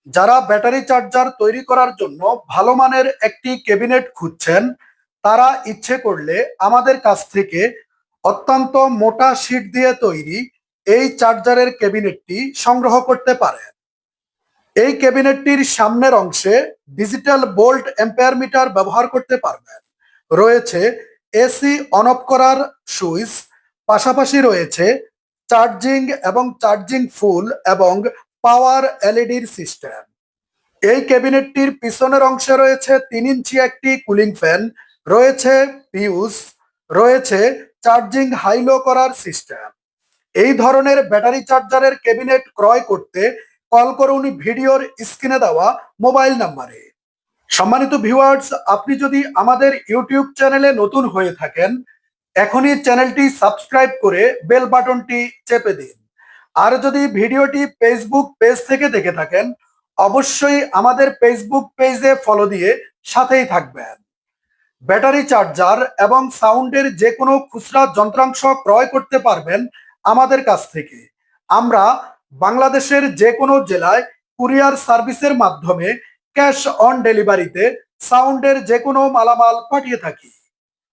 যারা battery charger তৈরি করার জন্য ভালো মানের একটি ক্যাবিনেট খুঁজছেন, তারা ইচ্ছে করলে আমাদের কাছ থেকে অত্যন্ত মোটা শীট দিয়ে তৈরি এই চার্জারের ক্যাবিনেটটি সংগ্রহ করতে পারেন। এই ক্যাবিনেটটির সামনের অংশে ডিজিটাল ভোল্ট অ্যাম্পিয়ার মিটার ব্যবহার করতে পারবেন। রয়েছে এসি অন অফ করার সুইচ, পাশাপাশি রয়েছে চার্জিং এবং চার্জিং ফুল এবং পাওয়ার এলইডির সিস্টেম। এই ক্যাবিনেটটির পিছনের অংশে রয়েছে 3 ইঞ্চি একটি কুলিং ফ্যান, রয়েছে ফিউজ, রয়েছে চার্জিং হাই লো করার সিস্টেম। এই ধরনের ব্যাটারি চার্জারের ক্যাবিনেট ক্রয় করতে কল করুন ভিডিওর স্ক্রিনে দেওয়া মোবাইল নাম্বারে। সম্মানিত ভিউয়ার্স, আপনি যদি আমাদের ইউটিউব চ্যানেলে নতুন হয়ে থাকেন, এখনই চ্যানেলটি সাবস্ক্রাইব করে বেল বাটনটি চেপে দিন। আর যদি ভিডিওটি ফেসবুক পেজ থেকে দেখে থাকেন, অবশ্যই আমাদের ফেসবুক পেজে ফলো দিয়ে সাথেই থাকবেন। ব্যাটারি চার্জার এবং সাউন্ডের যে কোনো খুচরা যন্ত্রাংশ ক্রয় করতে পারবেন আমাদের কাছ থেকে। আমরা বাংলাদেশের যে কোনো জেলায় কুরিয়ার সার্ভিসের মাধ্যমে ক্যাশ অন ডেলিভারিতে সাউন্ডের যে কোনো মালামাল পাঠিয়ে থাকি।